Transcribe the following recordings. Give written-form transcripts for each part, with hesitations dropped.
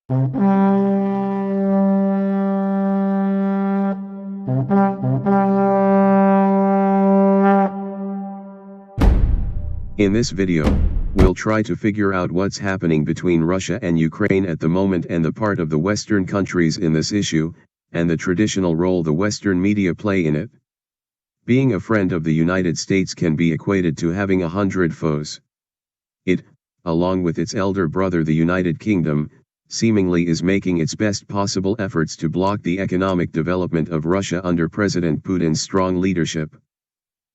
In this video, we'll try to figure out what's happening between Russia and Ukraine at the moment and the part of the Western countries in this issue, and the traditional role the Western media play in it. Being a friend of the United States can be equated to having 100 foes. It, along with its elder brother the United Kingdom, seemingly is making its best possible efforts to block the economic development of Russia under President Putin's strong leadership.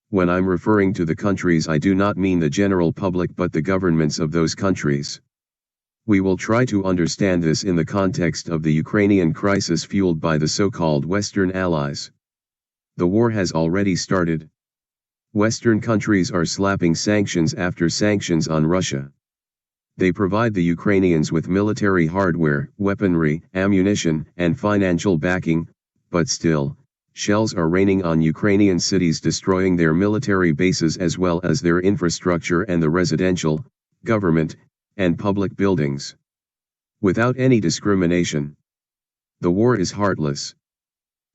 When I'm referring to the countries, I do not mean the general public but the governments of those countries. We will try to understand this in the context of the Ukrainian crisis fueled by the so-called Western allies. The war has already started. Western countries are slapping sanctions after sanctions on Russia. They provide the Ukrainians with military hardware, weaponry, ammunition, and financial backing, but still, shells are raining on Ukrainian cities, destroying their military bases as well as their infrastructure and the residential, government, and public buildings. Without any discrimination. The war is heartless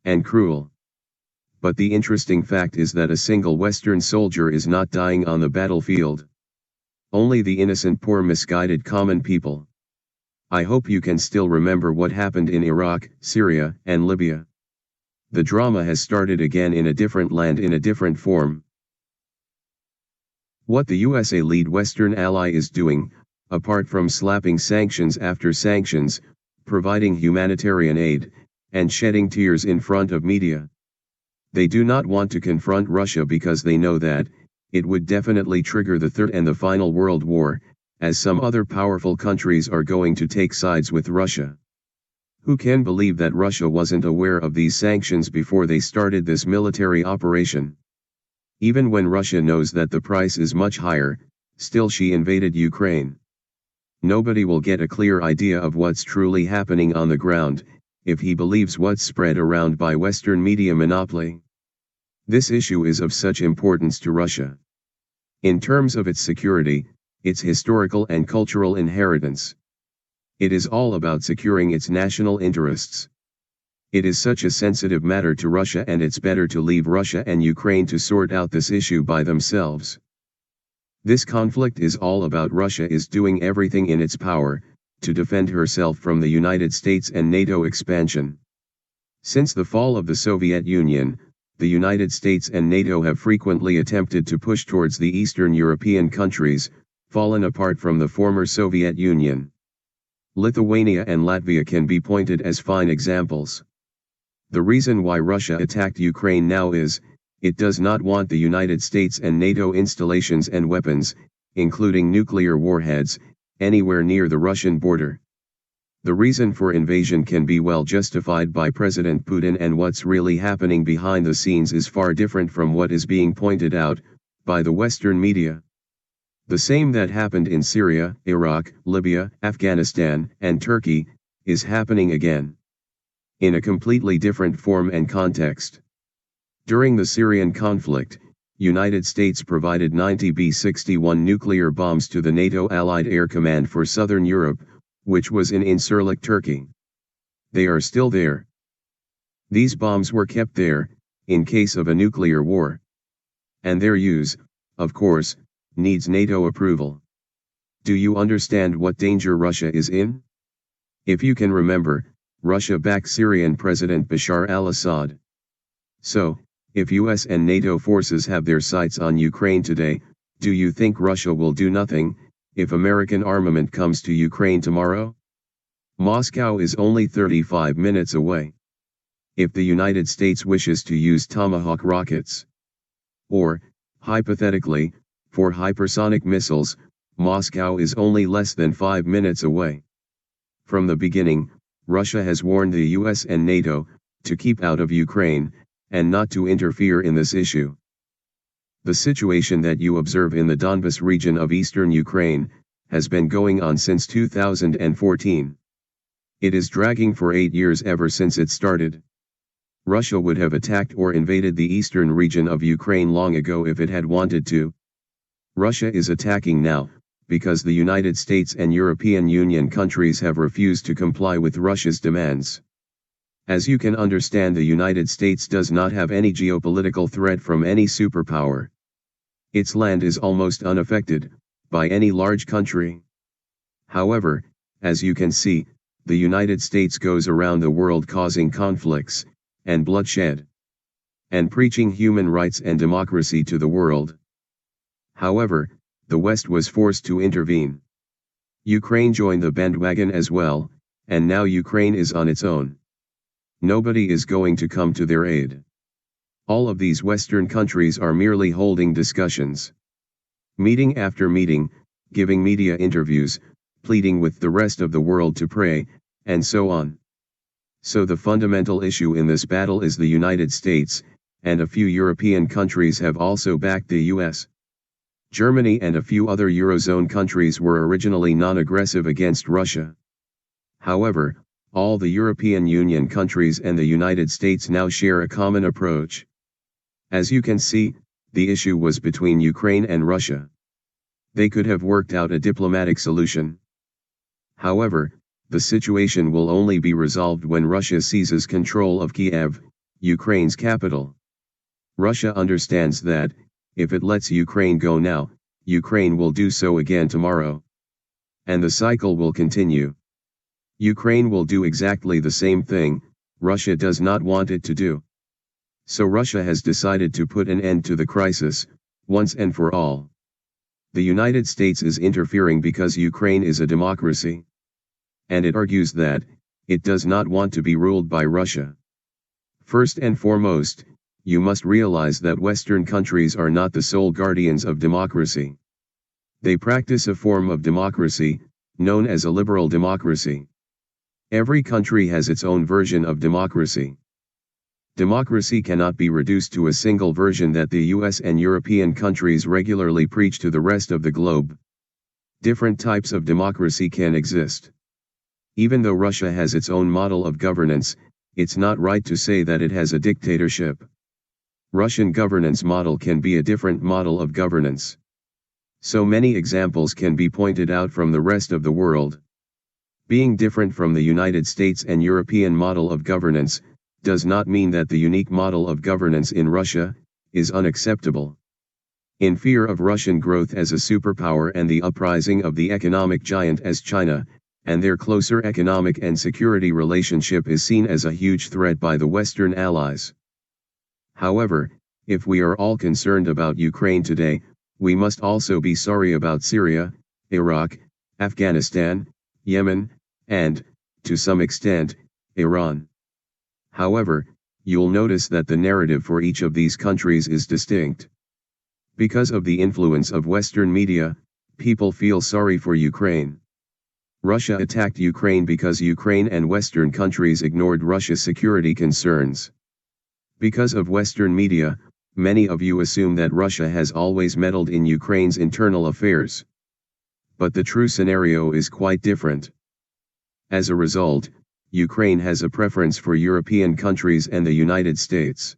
and cruel. But the interesting fact is that a single Western soldier is not dying on the battlefield. Only the innocent, poor, misguided common people. I hope you can still remember what happened in Iraq, Syria, and Libya. The drama has started again in a different land in a different form. What the USA lead Western ally is doing, apart from slapping sanctions after sanctions, providing humanitarian aid, and shedding tears in front of media. They do not want to confront Russia because they know that it would definitely trigger the Third and the Final World War, as some other powerful countries are going to take sides with Russia. Who can believe that Russia wasn't aware of these sanctions before they started this military operation? Even when Russia knows that the price is much higher, still she invaded Ukraine. Nobody will get a clear idea of what's truly happening on the ground, if he believes what's spread around by Western media monopoly. This issue is of such importance to Russia. In terms of its security, its historical and cultural inheritance. It is all about securing its national interests. It is such a sensitive matter to Russia, and it's better to leave Russia and Ukraine to sort out this issue by themselves. This conflict is all about Russia is doing everything in its power to defend herself from the United States and NATO expansion. Since the fall of the Soviet Union, the United States and NATO have frequently attempted to push towards the Eastern European countries, fallen apart from the former Soviet Union. Lithuania and Latvia can be pointed as fine examples. The reason why Russia attacked Ukraine now is, it does not want the United States and NATO installations and weapons, including nuclear warheads, anywhere near the Russian border. The reason for invasion can be well justified by President Putin, and what's really happening behind the scenes is far different from what is being pointed out by the Western media. The same that happened in Syria, Iraq, Libya, Afghanistan, and Turkey, is happening again. In a completely different form and context. During the Syrian conflict, United States provided 90 B-61 nuclear bombs to the NATO Allied Air Command for Southern Europe, which was in Incirlik, Turkey. They are still there. These bombs were kept there, in case of a nuclear war. And their use, of course, needs NATO approval. Do you understand what danger Russia is in? If you can remember, Russia backed Syrian President Bashar al-Assad. So, if US and NATO forces have their sights on Ukraine today, do you think Russia will do nothing, if American armament comes to Ukraine tomorrow? Moscow is only 35 minutes away. If the United States wishes to use Tomahawk rockets, or, hypothetically, for hypersonic missiles, Moscow is only less than 5 minutes away. From the beginning, Russia has warned the US and NATO to keep out of Ukraine, and not to interfere in this issue. The situation that you observe in the Donbas region of eastern Ukraine has been going on since 2014. It is dragging for 8 years ever since it started. Russia would have attacked or invaded the eastern region of Ukraine long ago if it had wanted to. Russia is attacking now, because the United States and European Union countries have refused to comply with Russia's demands. As you can understand, the United States does not have any geopolitical threat from any superpower. Its land is almost unaffected by any large country. However, as you can see, the United States goes around the world causing conflicts and bloodshed, and preaching human rights and democracy to the world. However, the West was forced to intervene. Ukraine joined the bandwagon as well, and now Ukraine is on its own. Nobody is going to come to their aid. All of these Western countries are merely holding discussions. Meeting after meeting, giving media interviews, pleading with the rest of the world to pray, and so on. So the fundamental issue in this battle is the United States, and a few European countries have also backed the US. Germany and a few other Eurozone countries were originally non-aggressive against Russia. However, all the European Union countries and the United States now share a common approach. As you can see, the issue was between Ukraine and Russia. They could have worked out a diplomatic solution. However, the situation will only be resolved when Russia seizes control of Kiev, Ukraine's capital. Russia understands that, if it lets Ukraine go now, Ukraine will do so again tomorrow. And the cycle will continue. Ukraine will do exactly the same thing Russia does not want it to do. So Russia has decided to put an end to the crisis, once and for all. The United States is interfering because Ukraine is a democracy. And it argues that, it does not want to be ruled by Russia. First and foremost, you must realize that Western countries are not the sole guardians of democracy. They practice a form of democracy, known as a liberal democracy. Every country has its own version of democracy. Democracy cannot be reduced to a single version that the US and European countries regularly preach to the rest of the globe. Different types of democracy can exist. Even though Russia has its own model of governance, it's not right to say that it has a dictatorship. Russian governance model can be a different model of governance. So many examples can be pointed out from the rest of the world. Being different from the United States and European model of governance, does not mean that the unique model of governance in Russia, is unacceptable. In fear of Russian growth as a superpower and the uprising of the economic giant as China, and their closer economic and security relationship is seen as a huge threat by the Western allies. However, if we are all concerned about Ukraine today, we must also be sorry about Syria, Iraq, Afghanistan, Yemen, and, to some extent, Iran. However, you'll notice that the narrative for each of these countries is distinct. Because of the influence of Western media, people feel sorry for Ukraine. Russia attacked Ukraine because Ukraine and Western countries ignored Russia's security concerns. Because of Western media, many of you assume that Russia has always meddled in Ukraine's internal affairs. But the true scenario is quite different. As a result, Ukraine has a preference for European countries and the United States.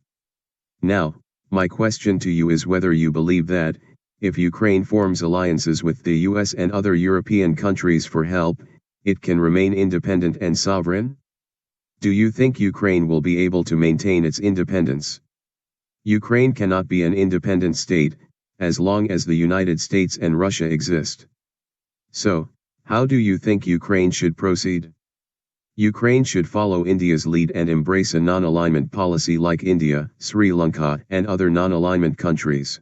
Now, my question to you is whether you believe that, if Ukraine forms alliances with the US and other European countries for help, it can remain independent and sovereign? Do you think Ukraine will be able to maintain its independence? Ukraine cannot be an independent state, as long as the United States and Russia exist. So, how do you think Ukraine should proceed? Ukraine should follow India's lead and embrace a non-alignment policy like India, Sri Lanka, and other non-alignment countries.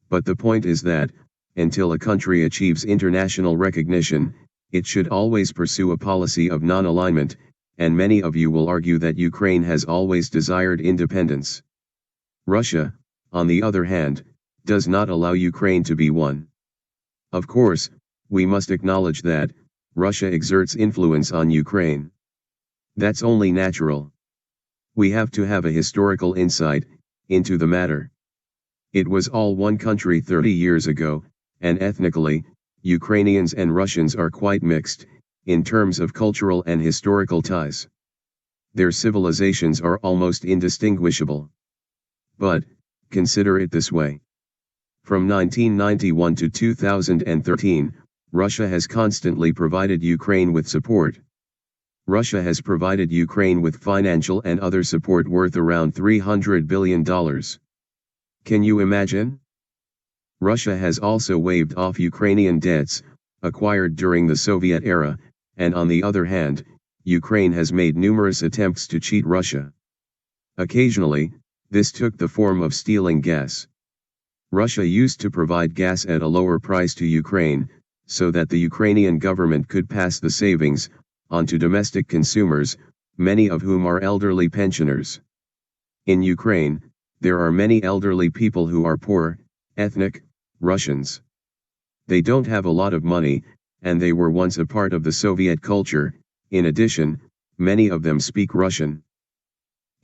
But the point is that, until a country achieves international recognition, it should always pursue a policy of non-alignment, and many of you will argue that Ukraine has always desired independence. Russia, on the other hand, does not allow Ukraine to be one. Of course, we must acknowledge that, Russia exerts influence on Ukraine. That's only natural. We have to have a historical insight into the matter. It was all one country 30 years ago, and ethnically, Ukrainians and Russians are quite mixed, in terms of cultural and historical ties. Their civilizations are almost indistinguishable. But, consider it this way. From 1991 to 2013, Russia has constantly provided Ukraine with support. Russia has provided Ukraine with financial and other support worth around $300 billion. Can you imagine? Russia has also waived off Ukrainian debts, acquired during the Soviet era, and on the other hand, Ukraine has made numerous attempts to cheat Russia. Occasionally, this took the form of stealing gas. Russia used to provide gas at a lower price to Ukraine, so that the Ukrainian government could pass the savings on to domestic consumers, many of whom are elderly pensioners. In Ukraine, there are many elderly people who are poor, ethnic Russians. They don't have a lot of money, and they were once a part of the Soviet culture. In addition, many of them speak Russian.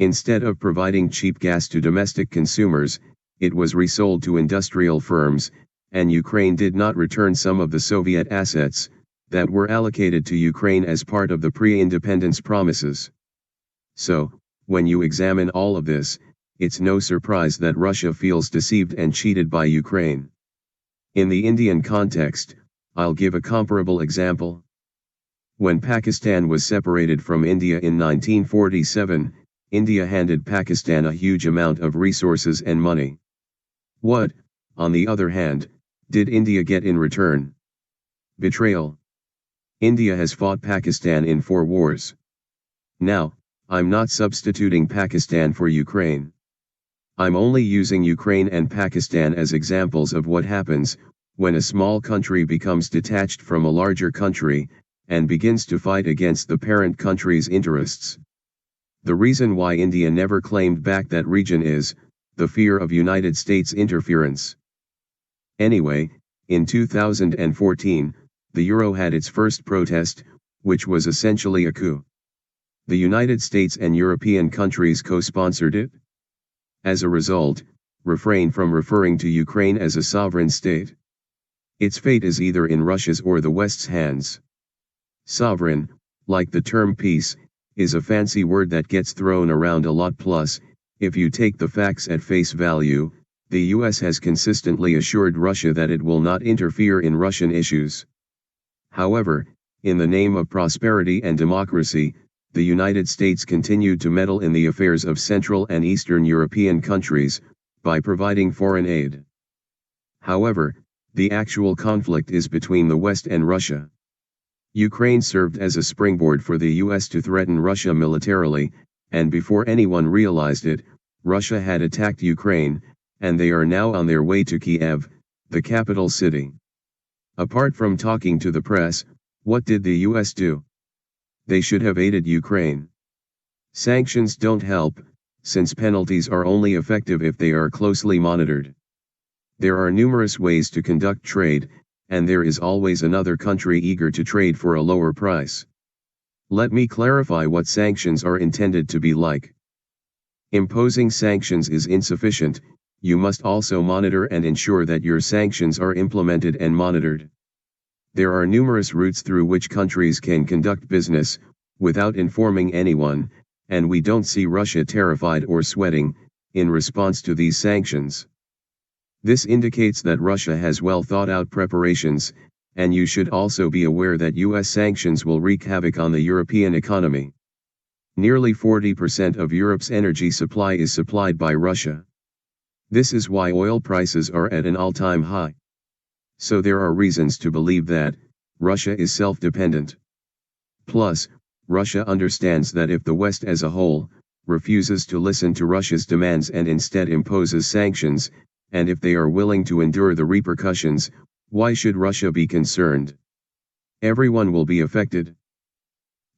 Instead of providing cheap gas to domestic consumers, it was resold to industrial firms, and Ukraine did not return some of the Soviet assets that were allocated to Ukraine as part of the pre-independence promises. So, when you examine all of this, it's no surprise that Russia feels deceived and cheated by Ukraine. In the Indian context, I'll give a comparable example. When Pakistan was separated from India in 1947, India handed Pakistan a huge amount of resources and money. What, on the other hand, did India get in return? Betrayal. India has fought Pakistan in 4 wars. Now, I'm not substituting Pakistan for Ukraine. I'm only using Ukraine and Pakistan as examples of what happens when a small country becomes detached from a larger country and begins to fight against the parent country's interests. The reason why India never claimed back that region is the fear of United States interference. Anyway, in 2014, the euro had its first protest, which was essentially a coup. The United States and European countries co-sponsored it. As a result, refrain from referring to Ukraine as a sovereign state. Its fate is either in Russia's or the West's hands. Sovereign, like the term peace, is a fancy word that gets thrown around a lot. Plus, if you take the facts at face value, the US has consistently assured Russia that it will not interfere in Russian issues. However, in the name of prosperity and democracy, the United States continued to meddle in the affairs of Central and Eastern European countries, by providing foreign aid. However, the actual conflict is between the West and Russia. Ukraine served as a springboard for the US to threaten Russia militarily, and before anyone realized it, Russia had attacked Ukraine, and they are now on their way to Kiev, the capital city. Apart from talking to the press, what did the US do? They should have aided Ukraine. Sanctions don't help, since penalties are only effective if they are closely monitored. There are numerous ways to conduct trade, and there is always another country eager to trade for a lower price. Let me clarify what sanctions are intended to be like. Imposing sanctions is insufficient, you must also monitor and ensure that your sanctions are implemented and monitored. There are numerous routes through which countries can conduct business, without informing anyone, and we don't see Russia terrified or sweating, in response to these sanctions. This indicates that Russia has well thought out preparations, and you should also be aware that US sanctions will wreak havoc on the European economy. Nearly 40% of Europe's energy supply is supplied by Russia. This is why oil prices are at an all-time high. So there are reasons to believe that Russia is self-dependent. Plus, Russia understands that if the West as a whole refuses to listen to Russia's demands and instead imposes sanctions, and if they are willing to endure the repercussions, why should Russia be concerned? Everyone will be affected.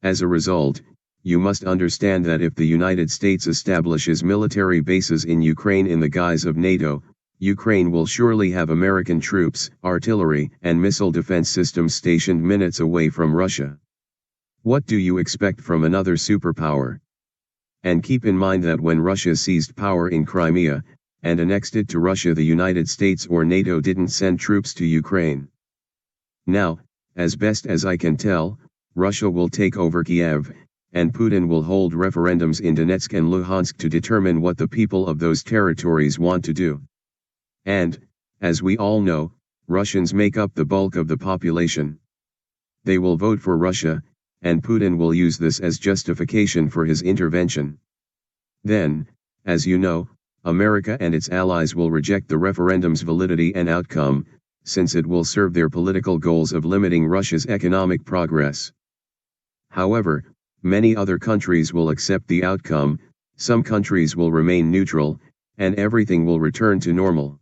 As a result, you must understand that if the United States establishes military bases in Ukraine in the guise of NATO, Ukraine will surely have American troops, artillery, and missile defense systems stationed minutes away from Russia. What do you expect from another superpower? And keep in mind that when Russia seized power in Crimea, and annexed it to Russia, the United States or NATO didn't send troops to Ukraine. Now, as best as I can tell, Russia will take over Kiev, and Putin will hold referendums in Donetsk and Luhansk to determine what the people of those territories want to do. And, As we all know, Russians make up the bulk of the population. They will vote for Russia, and Putin will use this as justification for his intervention. Then, as you know, America and its allies will reject the referendum's validity and outcome, since it will serve their political goals of limiting Russia's economic progress. However, many other countries will accept the outcome, some countries will remain neutral, and everything will return to normal.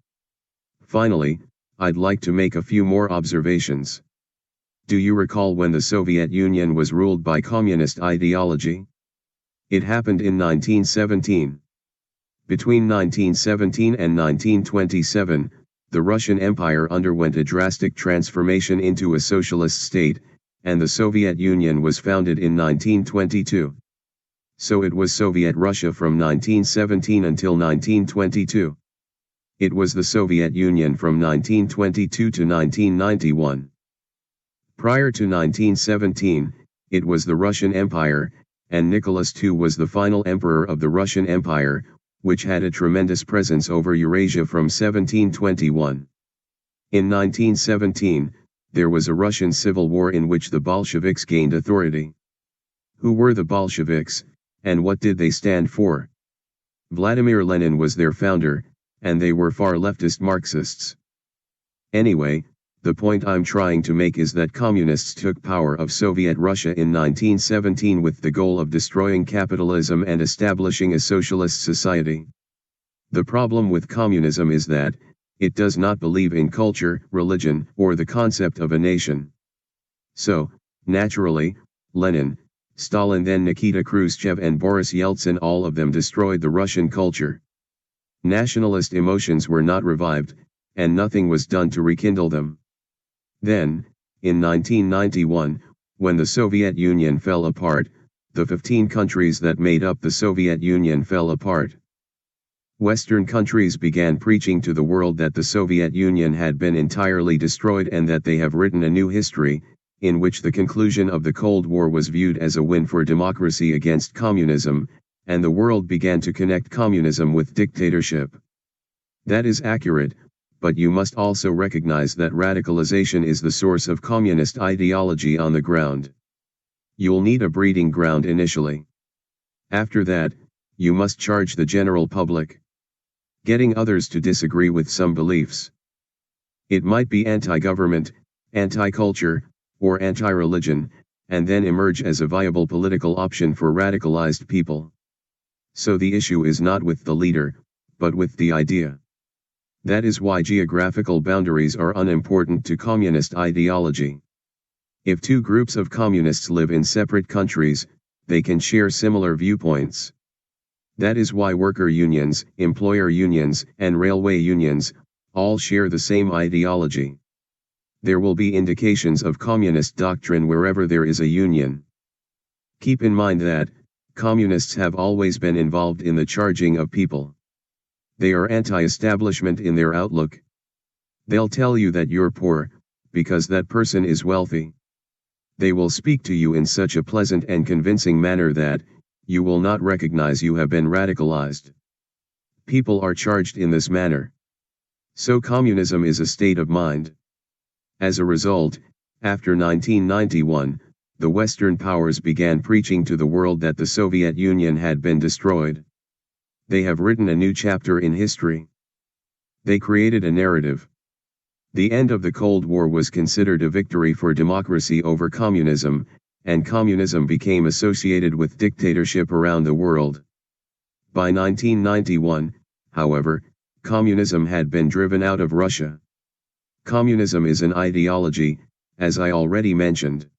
Finally, I'd like to make a few more observations. Do you recall when the Soviet Union was ruled by communist ideology? It happened in 1917. Between 1917 and 1927, the Russian Empire underwent a drastic transformation into a socialist state, and the Soviet Union was founded in 1922. So it was Soviet Russia from 1917 until 1922. It was the Soviet Union from 1922 to 1991. Prior to 1917, it was the Russian Empire, and Nicholas II was the final emperor of the Russian Empire, which had a tremendous presence over Eurasia from 1721. In 1917, there was a Russian civil war in which the Bolsheviks gained authority. Who were the Bolsheviks, and what did they stand for? Vladimir Lenin was their founder, and they were far leftist Marxists. Anyway, the point I'm trying to make is that communists took power of Soviet Russia in 1917 with the goal of destroying capitalism and establishing a socialist society. The problem with communism is that it does not believe in culture, religion, or the concept of a nation. So, naturally, Lenin, Stalin, then Nikita Khrushchev and Boris Yeltsin, all of them destroyed the Russian culture. Nationalist emotions were not revived, and nothing was done to rekindle them. Then, in 1991, when the Soviet Union fell apart, the 15 countries that made up the Soviet Union fell apart. Western countries began preaching to the world that the Soviet Union had been entirely destroyed and that they have written a new history, in which the conclusion of the Cold War was viewed as a win for democracy against communism, and the world began to connect communism with dictatorship. That is accurate, but you must also recognize that radicalization is the source of communist ideology on the ground. You'll need a breeding ground initially. After that, you must charge the general public. Getting others to disagree with some beliefs. It might be anti-government, anti-culture, or anti-religion, and then emerge as a viable political option for radicalized people. So the issue is not with the leader, but with the idea. That is why geographical boundaries are unimportant to communist ideology. If two groups of communists live in separate countries, they can share similar viewpoints. That is why worker unions, employer unions, and railway unions all share the same ideology. There will be indications of communist doctrine wherever there is a union. Keep in mind that communists have always been involved in the charging of people. They are anti-establishment in their outlook. They'll tell you that you're poor, because that person is wealthy. They will speak to you in such a pleasant and convincing manner that you will not recognize you have been radicalized. People are charged in this manner. So communism is a state of mind. As a result, after 1991, the Western powers began preaching to the world that the Soviet Union had been destroyed. They have written a new chapter in history. They created a narrative. The end of the Cold War was considered a victory for democracy over communism, and communism became associated with dictatorship around the world. By 1991, however, communism had been driven out of Russia. Communism is an ideology, as I already mentioned.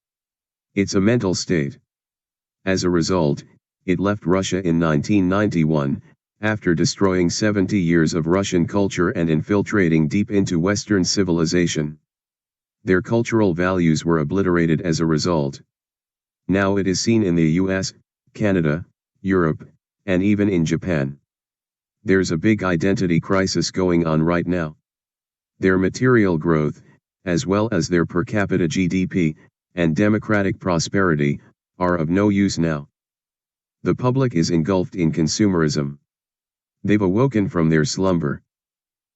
It's a mental state. As a result, it left Russia in 1991, after destroying 70 years of Russian culture and infiltrating deep into Western civilization. Their cultural values were obliterated as a result. Now it is seen in the US, Canada, Europe, and even in Japan. There's a big identity crisis going on right now. Their material growth, as well as their per capita GDP, and democratic prosperity, are of no use now. The public is engulfed in consumerism. They've awoken from their slumber.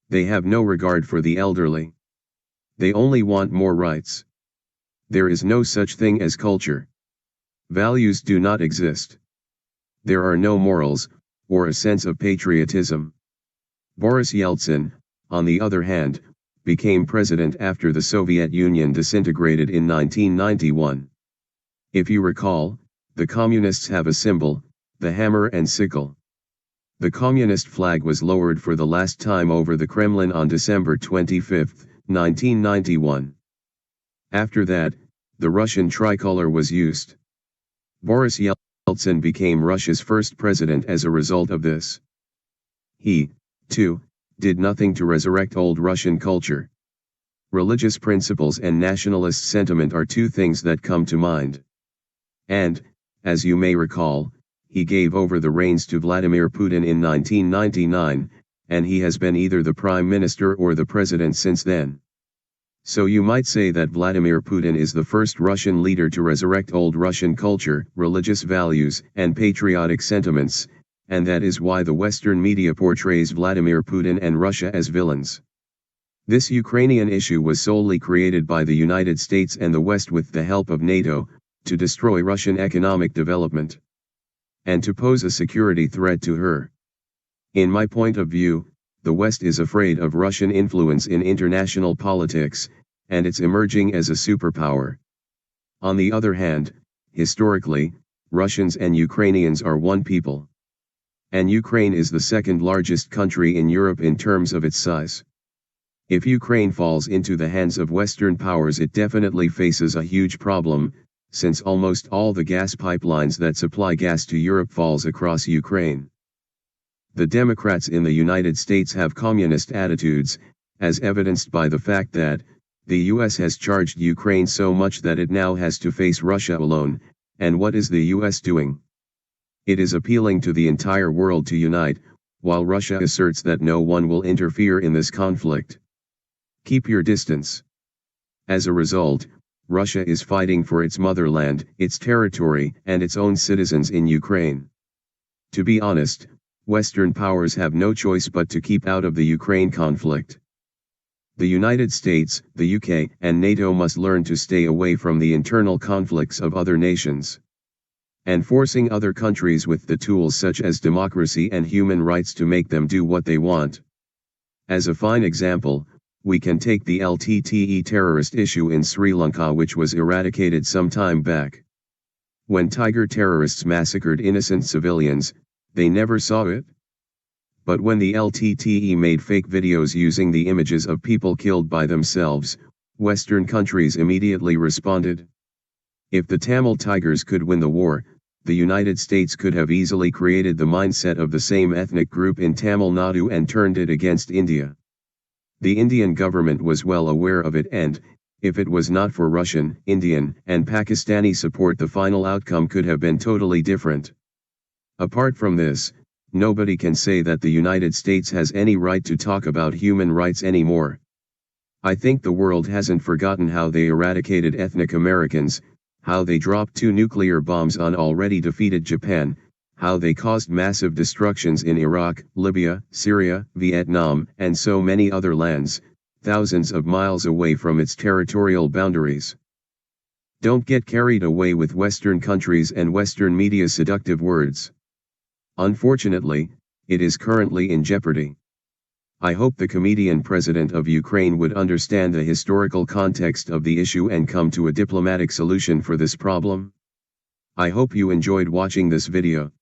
They have no regard for the elderly. They only want more rights. There is no such thing as culture. Values do not exist. There are no morals, or a sense of patriotism. Boris Yeltsin, on the other hand, became president after the Soviet Union disintegrated in 1991. If you recall, the communists have a symbol, the hammer and sickle. The communist flag was lowered for the last time over the Kremlin on December 25, 1991. After that, the Russian tricolor was used. Boris Yeltsin became Russia's first president as a result of this. He, too, did nothing to resurrect old Russian culture. Religious principles and nationalist sentiment are two things that come to mind. And, as you may recall, he gave over the reins to Vladimir Putin in 1999, and he has been either the prime minister or the president since then. So you might say that Vladimir Putin is the first Russian leader to resurrect old Russian culture, religious values, and patriotic sentiments, and that is why the Western media portrays Vladimir Putin and Russia as villains. This Ukrainian issue was solely created by the United States and the West with the help of NATO, to destroy Russian economic development, and to pose a security threat to her. In my point of view, the West is afraid of Russian influence in international politics, and it's emerging as a superpower. On the other hand, historically, Russians and Ukrainians are one people. And Ukraine is the second largest country in Europe in terms of its size. If Ukraine falls into the hands of Western powers, it definitely faces a huge problem, since almost all the gas pipelines that supply gas to Europe falls across Ukraine. The Democrats in the United States have communist attitudes, as evidenced by the fact that the US has charged Ukraine so much that it now has to face Russia alone, and what is the US doing? It is appealing to the entire world to unite, while Russia asserts that no one will interfere in this conflict. Keep your distance. As a result, Russia is fighting for its motherland, its territory, and its own citizens in Ukraine. To be honest, Western powers have no choice but to keep out of the Ukraine conflict. The United States, the UK, and NATO must learn to stay away from the internal conflicts of other nations. And forcing other countries with the tools such as democracy and human rights to make them do what they want. As a fine example, we can take the LTTE terrorist issue in Sri Lanka, which was eradicated some time back. When Tiger terrorists massacred innocent civilians, they never saw it. But when the LTTE made fake videos using the images of people killed by themselves, Western countries immediately responded. If the Tamil Tigers could win the war, the United States could have easily created the mindset of the same ethnic group in Tamil Nadu and turned it against India. The Indian government was well aware of it, and, if it was not for Russian, Indian, and Pakistani support, the final outcome could have been totally different. Apart from this, nobody can say that the United States has any right to talk about human rights anymore. I think the world hasn't forgotten how they eradicated ethnic Americans, how they dropped 2 nuclear bombs on already defeated Japan, how they caused massive destructions in Iraq, Libya, Syria, Vietnam, and so many other lands, thousands of miles away from its territorial boundaries. Don't get carried away with Western countries and Western media's seductive words. Unfortunately, it is currently in jeopardy. I hope the comedian president of Ukraine would understand the historical context of the issue and come to a diplomatic solution for this problem. I hope you enjoyed watching this video.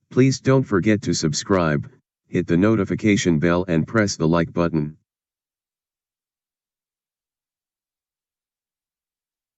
Please don't forget to subscribe, hit the notification bell and press the like button.